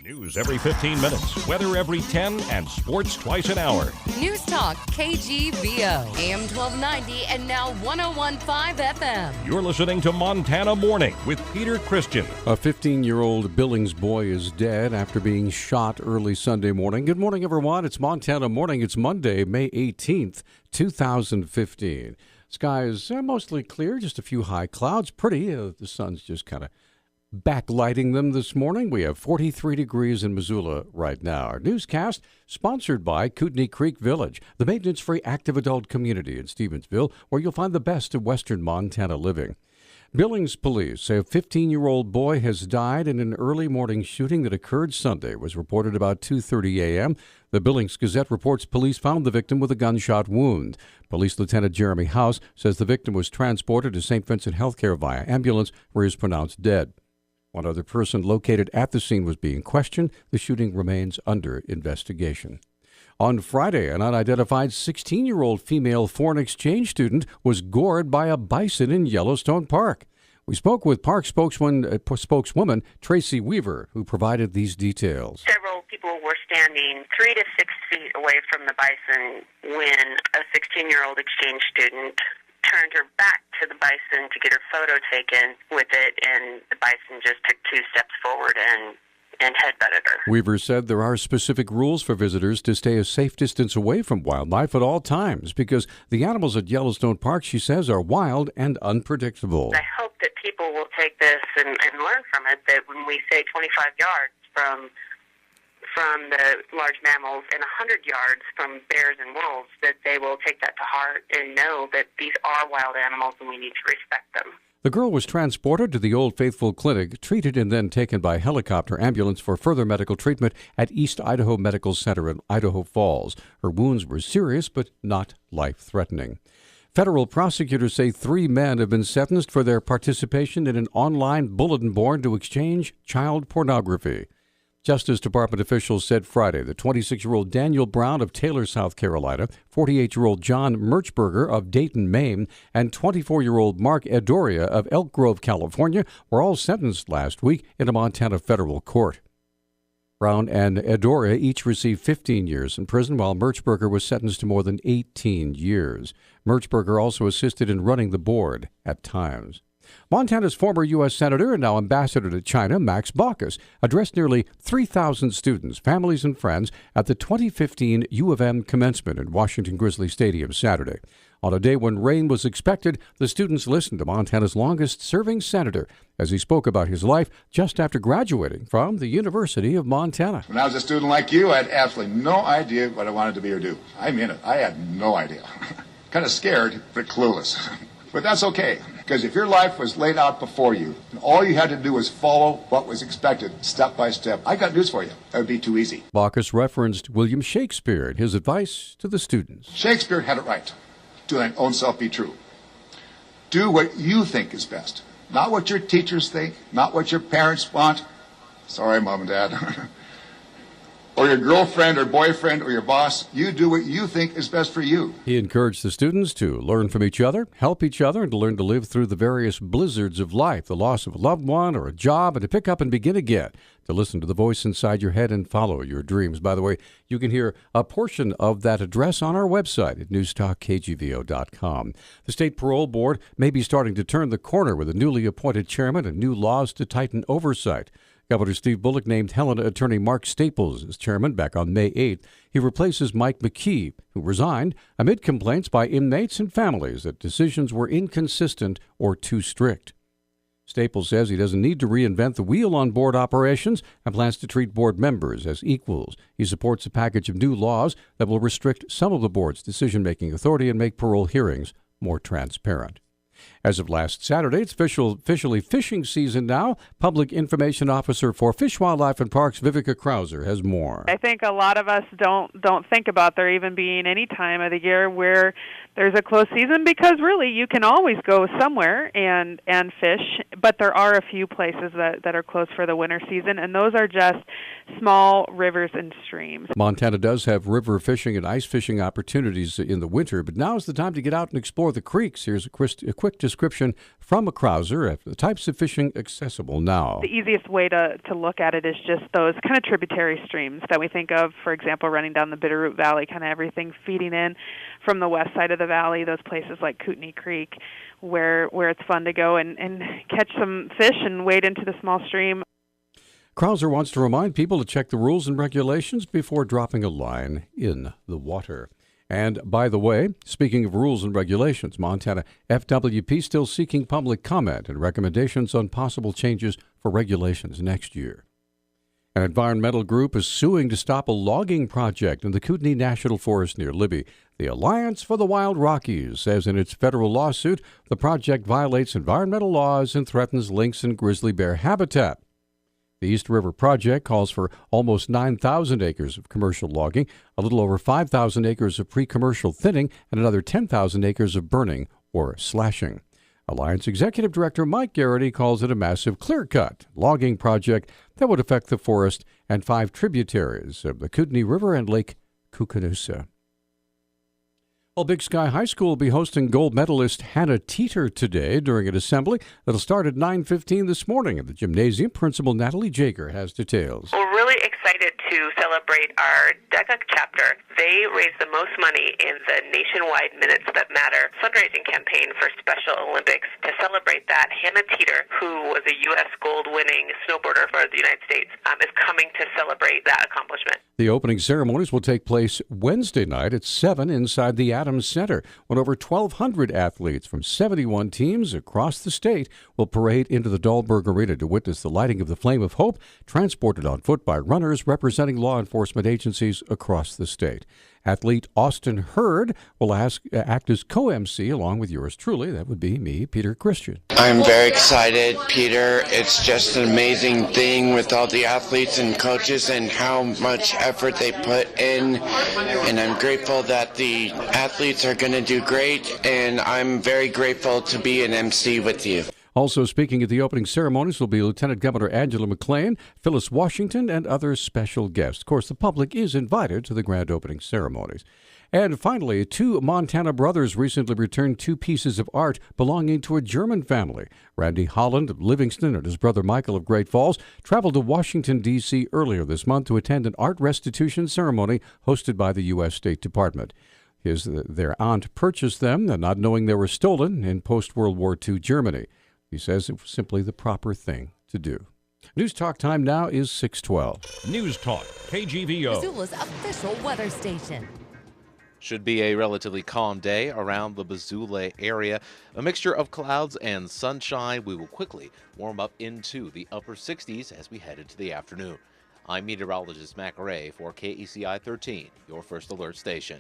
News every 15 minutes, weather every 10, and sports twice an hour. Newstalk, KGVO, AM 1290 and now 101.5 FM. You're listening to Montana Morning with Peter Christian. A 15-year-old Billings boy is dead after being shot early Sunday morning. Good morning, everyone. It's Montana Morning. It's Monday, May 18th, 2015. Sky is mostly clear, just a few high clouds. Pretty. The sun's just kind of backlighting them this morning. We have 43 degrees in Missoula right now. Our newscast sponsored by Kootenai Creek Village, the maintenance-free active adult community in Stevensville, where you'll find the best of western Montana living. Billings police say a 15-year-old boy has died in an early morning shooting that occurred Sunday. It was reported about 2:30 a.m. The Billings Gazette reports police found the victim with a gunshot wound. Police Lieutenant Jeremy House says the victim was transported to St. Vincent Healthcare via ambulance, where he was pronounced dead. One other person located at the scene was being questioned. The shooting remains under investigation. On Friday, an unidentified 16-year-old female foreign exchange student was gored by a bison in Yellowstone Park. We spoke with park spokeswoman Tracy Weaver, who provided these details. Several people were standing 3 to 6 feet away from the bison when a 16-year-old exchange student turned her back to the bison to get her photo taken with it, and the bison just took 2 steps forward and headbutted her. Weaver said there are specific rules for visitors to stay a safe distance away from wildlife at all times because the animals at Yellowstone Park, she says, are wild and unpredictable. I hope that people will take this and learn from it, that when we say 25 yards from the large mammals and 100 yards from bears and wolves, that they will take that to heart and know that these are wild animals and we need to respect them. The girl was transported to the Old Faithful Clinic, treated and then taken by helicopter ambulance for further medical treatment at East Idaho Medical Center in Idaho Falls. Her wounds were serious but not life-threatening. Federal prosecutors say 3 men have been sentenced for their participation in an online bulletin board to exchange child pornography. Justice Department officials said Friday that 26-year-old Daniel Brown of Taylor, South Carolina, 48-year-old John Murchberger of Dayton, Maine, and 24-year-old Mark Edoria of Elk Grove, California, were all sentenced last week in a Montana federal court. Brown and Edoria each received 15 years in prison, while Murchberger was sentenced to more than 18 years. Murchberger also assisted in running the board at times. Montana's former U.S. Senator and now ambassador to China, Max Baucus, addressed nearly 3,000 students, families, and friends at the 2015 U of M commencement in Washington Grizzly Stadium Saturday. On a day when rain was expected, the students listened to Montana's longest-serving senator as he spoke about his life just after graduating from the University of Montana. When I was a student like you, I had absolutely no idea what I wanted to be or do. I mean it. I had no idea. Kind of scared, but clueless. But that's okay, because if your life was laid out before you, and all you had to do was follow what was expected step by step, I got news for you. That would be too easy. Baucus referenced William Shakespeare and his advice to the students. Shakespeare had it right. To thine own self be true. Do what you think is best. Not what your teachers think, not what your parents want. Sorry, Mom and Dad. Or your girlfriend or boyfriend or your boss. You do what you think is best for you. He encouraged the students to learn from each other, help each other, and to learn to live through the various blizzards of life, the loss of a loved one or a job, and to pick up and begin again, to listen to the voice inside your head and follow your dreams. By the way, you can hear a portion of that address on our website at newstalkkgvo.com. The State Parole Board may be starting to turn the corner with a newly appointed chairman and new laws to tighten oversight. Governor Steve Bullock named Helena attorney Mark Staples as chairman back on May 8th. He replaces Mike McKee, who resigned amid complaints by inmates and families that decisions were inconsistent or too strict. Staples says he doesn't need to reinvent the wheel on board operations and plans to treat board members as equals. He supports a package of new laws that will restrict some of the board's decision-making authority and make parole hearings more transparent. As of last Saturday, it's officially fishing season now. Public Information Officer for Fish, Wildlife, and Parks, Vivica Krauser, has more. I think a lot of us don't think about there even being any time of the year where there's a closed season, because really you can always go somewhere and fish, but there are a few places that are closed for the winter season, and those are just small rivers and streams. Montana does have river fishing and ice fishing opportunities in the winter, but now is the time to get out and explore the creeks. Here's a quick description from a Krauser of the types of fishing accessible now. The easiest way to look at it is just those kind of tributary streams that we think of, for example, running down the Bitterroot Valley, kind of everything feeding in from the west side of the valley, those places like Kootenai Creek, where it's fun to go and catch some fish and wade into the small stream. Krauser wants to remind people to check the rules and regulations before dropping a line in the water. And by the way, speaking of rules and regulations, Montana FWP still seeking public comment and recommendations on possible changes for regulations next year. An environmental group is suing to stop a logging project in the Kootenai National Forest near Libby. The Alliance for the Wild Rockies says in its federal lawsuit the project violates environmental laws and threatens lynx and grizzly bear habitat. The East River Project calls for almost 9,000 acres of commercial logging, a little over 5,000 acres of pre-commercial thinning, and another 10,000 acres of burning or slashing. Alliance Executive Director Mike Garrity calls it a massive clear-cut logging project that would affect the forest and 5 tributaries of the Kootenai River and Lake Koocanusa. Well, Big Sky High School will be hosting gold medalist Hannah Teeter today during an assembly that'll start at 9:15 this morning at the gymnasium. Principal Natalie Jager has details. We're really excited to celebrate our DECA chapter. They raise the most money in the nationwide Minutes That Matter fundraising campaign for Special Olympics. To celebrate that, Hannah Teeter, who was a U.S. gold-winning snowboarder for the United States, is coming to celebrate that accomplishment. The opening ceremonies will take place Wednesday night at 7 inside the Adams Center, when over 1,200 athletes from 71 teams across the state will parade into the Dahlberg Arena to witness the lighting of the Flame of Hope, transported on foot by runners representing law enforcement agencies across the state. Athlete Austin Hurd will act as co-MC along with yours truly. That would be me, Peter Christian. I'm very excited, Peter. It's just an amazing thing with all the athletes and coaches and how much effort they put in. And I'm grateful that the athletes are going to do great. And I'm very grateful to be an MC with you. Also speaking at the opening ceremonies will be Lieutenant Governor Angela McClain, Phyllis Washington, and other special guests. Of course, the public is invited to the grand opening ceremonies. And finally, 2 Montana brothers recently returned 2 pieces of art belonging to a German family. Randy Holland of Livingston and his brother Michael of Great Falls traveled to Washington, D.C. earlier this month to attend an art restitution ceremony hosted by the U.S. State Department. Their aunt purchased them, not knowing they were stolen in post-World War II Germany. He says it was simply the proper thing to do. News Talk time now is 6:12. News Talk, KGVO. Missoula's official weather station. Should be a relatively calm day around the Missoula area. A mixture of clouds and sunshine. We will quickly warm up into the upper 60s as we head into the afternoon. I'm meteorologist Mac Ray for KECI 13, your first alert station.